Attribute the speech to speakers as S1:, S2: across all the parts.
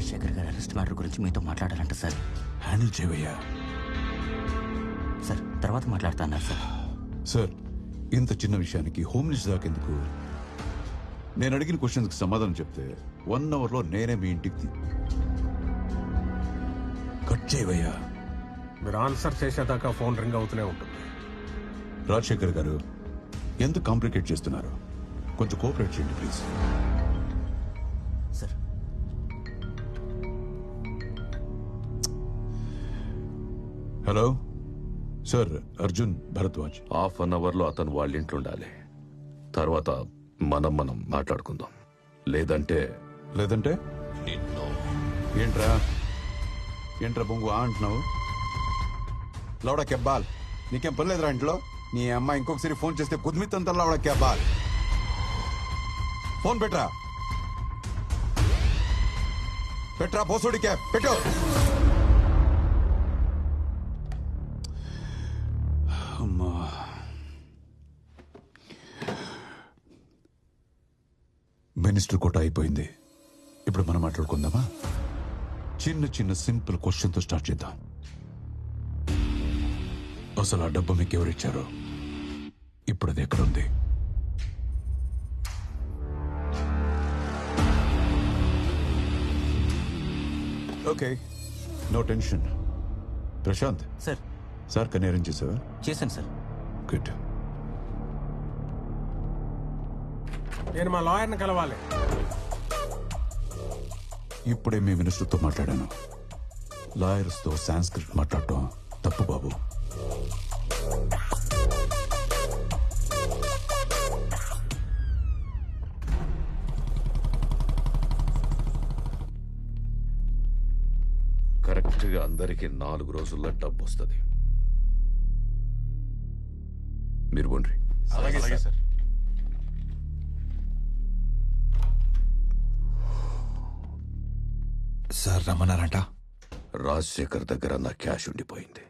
S1: రాజశేఖర్ గారి arrest matter గురించి మీతో మాట్లాడాలంట సార్.
S2: హ్యాండిల్ చేయవయ్యా.
S1: సార్ తర్వాత మాట్లాడుతా అన్నారు సార్.
S2: సార్, ఇంత చిన్న విషయానికి హోమ్ మినిస్టర్ దాకా ఎందుకు? నేను అడిగిన క్వశ్చన్స్కి సమాధానం చెప్తే 1 అవర్లో నేనే మీ ఇంటికి కట్ చేయవయ్యా.
S3: మీరు ఆన్సర్ చేసేదాకా ఫోన్ రింగ్ అవుతూనే ఉంటుంది.
S2: రాజశేఖర్ గారు, ఎందుకు కాంప్లికేట్ చేస్తున్నారు? కొంచెం కోఆపరేట్ చేయండి please.
S1: Sir
S2: hello sir, Arjun Bharadwaj.
S4: ½ అవర్లో అతను వాళ్ళ ఇంట్లో ఉండాలి. తర్వాత మనం మాట్లాడుకుందాం. లేదంటే
S2: లేదంటే
S4: నిన్ను
S2: ఏంట్రా బొంగు అంటున్నావు? లౌడా కెబ్బాల్, నీకేం పని లేదురా ఇంట్లో? నీ అమ్మ ఇంకొకసారి ఫోన్ చేస్తే కుద్మితంతా లౌడా కెబ్బాల్. ఫోన్ పెట్రా పోసోడి క్యాబ్ పెట్టు. అమ్మా, మినిస్టర్ కోట అయిపోయింది. ఇప్పుడు మనం మాట్లాడుకుందామా? చిన్న సింపుల్ క్వశ్చన్తో స్టార్ట్ చేద్దాం. అసలు ఆ డబ్బు మీకు ఎవరిచ్చారో, ఇప్పుడు అది ఎక్కడుంది? Okay, no tension. Prashanth
S1: sir
S2: sir కన్నీ అరేంజ్ చేసావా?
S1: చేశాను సార్.
S2: గుడ్.
S3: నేను మా లాయర్ని కలవాలి.
S2: ఇప్పుడే మీ మినిస్టర్తో మాట్లాడాను. లాయర్స్తో సాంస్క్రిట్ మాట్లాడటం తప్పు బాబు.
S4: కరెక్ట్గా అందరికి 4 రోజుల్లో డబ్బు వస్తుంది. మీరు పోండి.
S5: అలాగే సార్.
S6: సార్ రమ్మన్నారంట.
S4: రాజశేఖర్ దగ్గర నా క్యాష్ ఉండిపోయింది.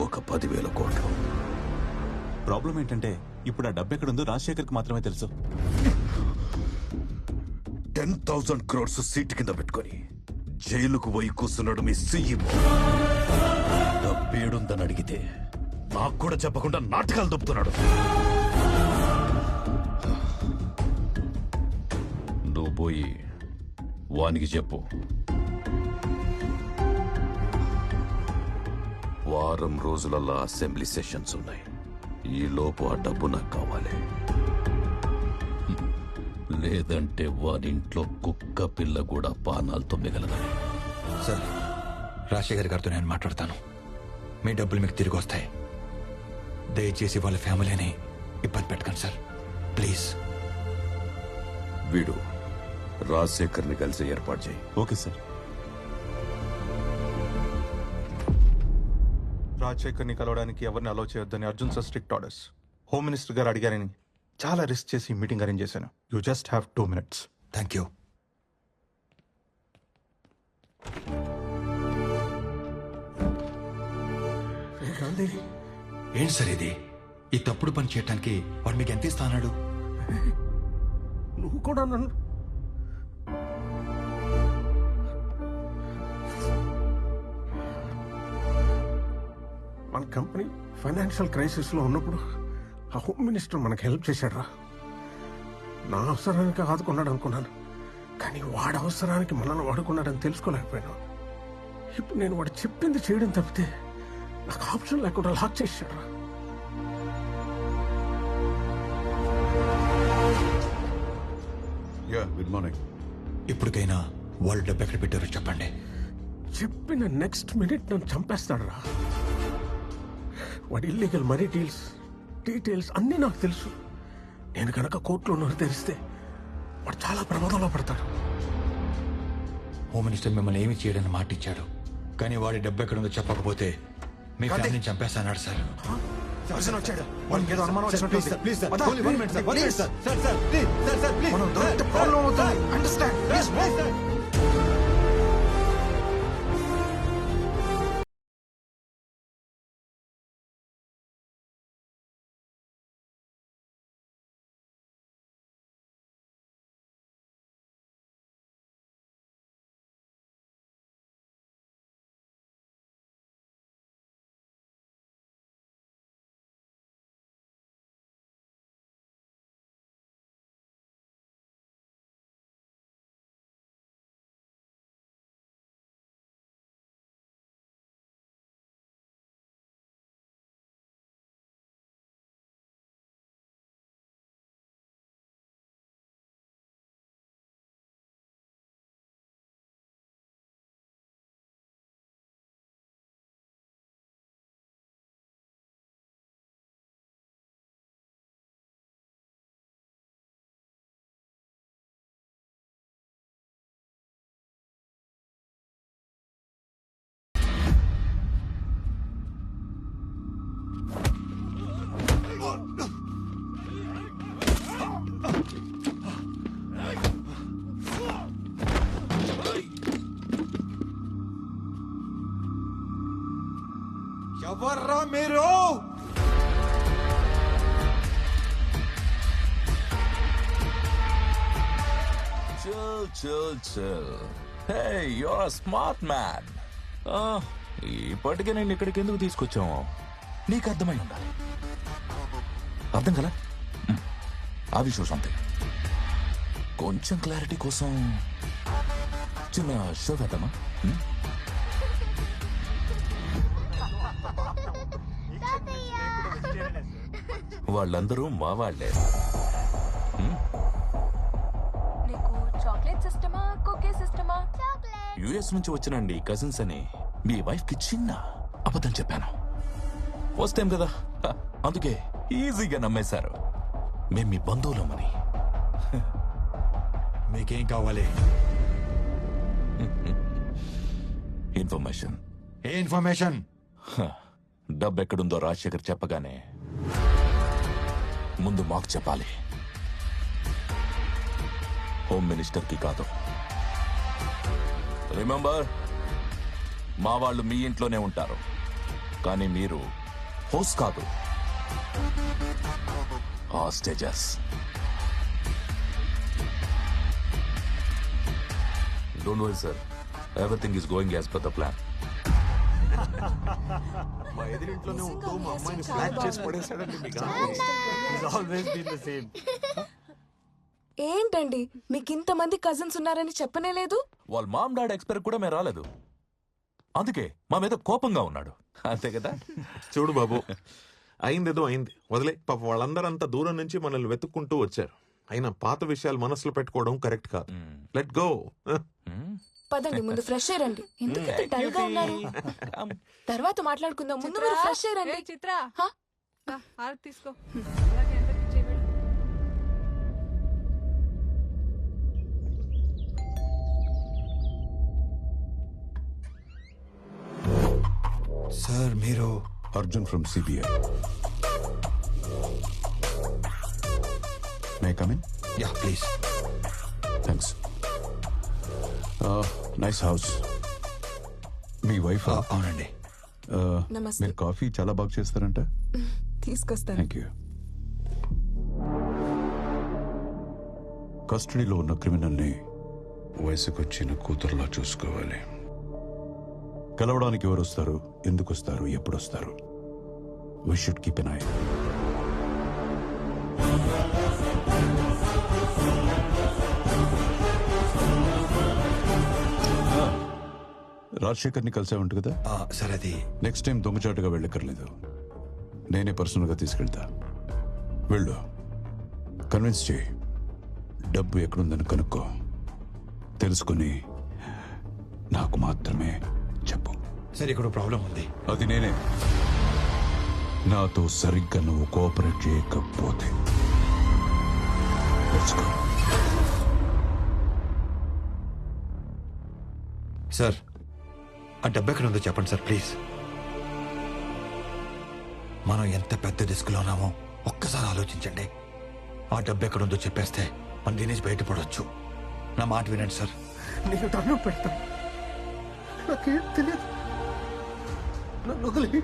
S4: ఒక 10,000 కోట్లు.
S5: ప్రాబ్లం ఏంటంటే ఇప్పుడు ఆ డబ్బు ఎక్కడుందో రాజశేఖర్కి మాత్రమే తెలుసు.
S4: 10,000 crores సీటు కింద పెట్టుకొని జైలుకు పోయి కూర్చున్నాడు మీ సీఈఓ. డబ్బేడుందని అడిగితే నాకు కూడా చెప్పకుండా నాటకాలు దొప్పుతున్నాడు. నువ్వు పోయి వానికి చెప్పు, వారం రోజులలో అసెంబ్లీ సెషన్స్ ఉన్నాయి. ఈ లోపు ఆ డబ్బు నాకు కావాలి. లేదంటే వారింట్లో కుక్క పిల్ల కూడా పానాలతో మిగలదని.
S6: సార్, రాజశేఖర్ గారితో నేను మాట్లాడతాను. మీ డబ్బులు మీకు తిరిగి వస్తాయి. దయచేసి వాళ్ళ ఫ్యామిలీని ఇబ్బంది పెట్టకండి సార్, ప్లీజ్.
S4: వీడు రాజశేఖర్ని కలిసి ఏర్పాటు చేయి.
S5: Okay sir.
S7: రాజశేఖర్ని కలవడానికి ఎవరిని అలౌ చేయొద్దని Arjun sir strict orders. Home minister గారు అడిగారని చాలా రిస్క్ చేసి మీటింగ్ అరేంజ్ చేశాను. You just have 2 minutes.
S6: Thank you. ఏంటి సార్ ఇది? ఈ తప్పుడు పని చేయటానికి వాడు మీకు ఎంత ఇస్తా అన్నాడు?
S3: నువ్వు కూడా నన్ను మన కంపెనీ ఫైనాన్షియల్ క్రైసిస్లో ఉన్నప్పుడు ఆ హోమ్ మినిస్టర్ మనకు హెల్ప్ చేశాడురా. నా అవసరానికి ఆదుకున్నాడు అనుకున్నాను, కానీ వాడి అవసరానికి మనల్ని వాడుకున్నాడని తెలుసుకోలేకపోయాను. ఇప్పుడు నేను వాడు చెప్పింది చేయడం తప్పితే నాకు ఆప్షన్ లేకుండా లాక్ చేశాడురా.
S2: Good morning.
S6: ఇప్పటికైనా వాళ్ళు డబ్బు ఎక్కడ పెట్టారో చెప్పండి.
S3: చెప్పిన నెక్స్ట్ మినిట్ నన్ను చంపేస్తాడురా. వాడి ఇల్లీగల్ మనీ డీటెయిల్స్ అన్నీ నాకు తెలుసు. నేను కనుక కోర్టులో ఉన్నది తెలిస్తే వాడు చాలా ప్రమాదంలో పడతాడు.
S6: హోమ్ మినిస్టర్ మిమ్మల్ని ఏమి చేయడని మాట ఇచ్చాడు, కానీ వాడి డబ్బు ఎక్కడ ఉందో చెప్పకపోతే మీ ఫ్యామిలీని చంపేస్తాన్నాడు సార్.
S7: వచ్చాడు, వాడికి ఏదో అనుమానం వచ్చినట్టు.
S6: ఎవర్రా మీరు?
S4: Chill chill chill. Hey you are smart man. ఇప్పటికే నేను ఇక్కడికి ఎందుకు తీసుకొచ్చాము నీకు అర్థమై ఉండాలి. అర్థం కదా? ఆ విషయం సంథింగ్. కొంచెం క్లారిటీ కోసం చిన్న షో వేద్దామా? వాళ్ళందరూ మా వాళ్ళే.
S8: నీకు చాక్లెట్ సిస్టమా కుకీ సిస్టమా?
S4: యుఎస్ నుంచి వచ్చినండి కజిన్స్ అని మీ వైఫ్ కి చిన్న అబద్ధం చెప్పాను. ఫస్ట్ టైం కదా, అందుకే ఈజీగా నమ్మేశారు మేం మీ బంధువులమని.
S6: మీకేం కావాలి?
S4: ఇన్ఫర్మేషన్.
S6: ఏ ఇన్ఫర్మేషన్?
S4: డబ్బు ఎక్కడుందో రాజశేఖర్ చెప్పగానే ముందు మాకు చెప్పాలి, హోమ్ మినిస్టర్ కి కాదు. రిమెంబర్, మా వాళ్ళు మీ ఇంట్లోనే ఉంటారు, కానీ మీరు హోస్ట్ కాదు, hostages. Don't worry sir, everything is going as per the plan.
S3: మా ఎదురింట్లోనే ఉంటూ మా అమ్మాయిని ఫ్లాట్ చేసి పడేశాడండి మీకు.
S8: ఏంటండి మీకు ఇంతమంది కజిన్స్ ఉన్నారని చెప్పనే లేదు?
S4: వాళ్ళ మామ్ డాడ్ ఎక్స్పైర్ కూడా మేము రాలేదు, అందుకే మా మీద కోపంగా ఉన్నాడు. అంతే కదా?
S9: చూడు బాబు, అయిందేదో అయింది, వదిలే. పాప వాళ్ళందరూ అంత దూరం నుంచి మనల్ని వెతుక్కుంటూ వచ్చారు. అయినా పాత విషయాలు మనసులో పెట్టుకోవడం కరెక్ట్ కాదు. Let go.
S8: పదండి, ముందు ఫ్రెష్ అయ్యండి. ఎందుకు ఇంత డల్ గా ఉన్నారు? తర్వాత మాట్లాడుకుందాం, ముందు మీరు ఫ్రెష్ అయ్యండి.
S10: చిత్ర
S8: హా?
S10: హారతి తీసుకో. అలాగే అందరికీ చేయబడి.
S6: సార్ మీరు?
S2: Arjun from CBI. May come in?
S6: Yeah please.
S2: Thanks. Nice house. Me wife?
S6: అవునండి.
S8: నమస్తే.
S2: మీరు కాఫీ చాలా బాగా చేస్తారంట.
S8: తీసుకొస్తాను.
S2: Thank you. కస్టడీలో ఉన్న క్రిమినల్ని వయసుకొచ్చిన కూతురులా చూసుకోవాలి. కలవడానికి ఎవరు వస్తారు, ఎందుకు వస్తారు, ఎప్పుడు వస్తారు? We should keep an eye. రాజశేఖర్ని కలిసే ఉంటుంది కదా?
S6: సార్ అది
S2: నెక్స్ట్ టైం దొంగచాటుగా వెళ్ళక్కర్లేదు, నేనే పర్సనల్గా తీసుకెళ్తా. వెళ్ళు, కన్విన్స్ చేయి, డబ్బు ఎక్కడుందని కనుక్కో, తెలుసుకుని నాకు మాత్రమే చెప్పు.
S6: సార్ ఇక్కడ ప్రాబ్లం ఉంది.
S2: అది నేనే. నాతో సరిగ్గా నువ్వు కోఆపరేట్ చేయకపోతే Let's go.
S6: సార్ ఆ డబ్బు ఎక్కడ ఉందో చెప్పండి సార్ ప్లీజ్. మనం ఎంత పెద్ద రిస్క్లో ఉన్నామో ఒక్కసారి ఆలోచించండి. ఆ డబ్బు ఎక్కడ ఉందో చెప్పేస్తే మన దీని నుంచి బయటపడవచ్చు. నా మాట వినండి సార్.
S3: నేను దండం పెడతాను, నాకేం తెలియదు, నన్ను వదిలి.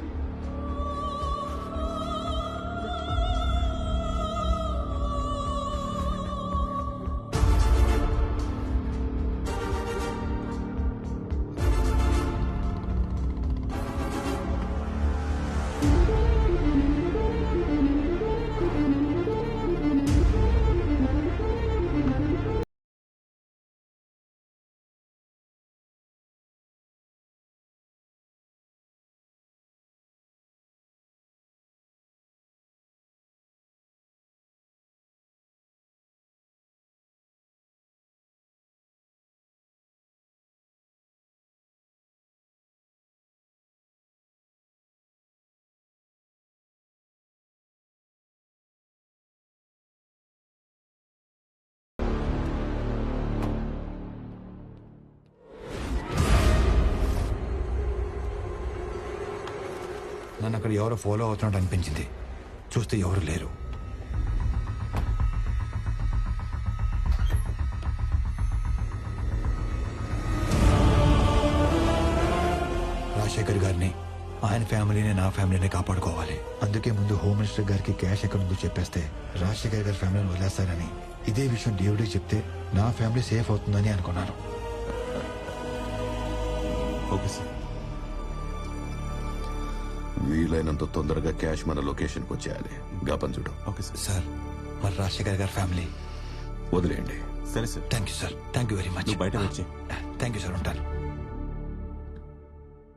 S6: నన్ను అక్కడ ఎవరో ఫాలో అవుతున్నట్టు అనిపించింది. చూస్తే ఎవరు లేరు. రాజశేఖర్ గారిని ఆయన ఫ్యామిలీని నా ఫ్యామిలీని కాపాడుకోవాలి. అందుకే ముందు హోమ్ మినిస్టర్ గారికి క్యాష్ ఎక్కడ ఉందో చెప్పేస్తే రాజశేఖర్ గారి ఫ్యామిలీని వదిలేస్తారని, ఇదే విషయం డేవిడ్కి చెప్తే నా ఫ్యామిలీ సేఫ్ అవుతుందని అనుకున్నాను.
S5: Okay sir.
S2: వీలైనంత తొందరగా క్యాష్ మన లొకేషన్కి వచ్చేయాలి. గాపన్ చూడు.
S5: Okay sir.
S6: సార్ మరి రాజశేఖర్ గారి ఫ్యామిలీ
S2: వదిలేయండి.
S5: సరే sir.
S6: Thank you sir. Thank you very much.
S5: నువ్వు బయట వచ్చి.
S6: Thank you sir. ఉంటాను.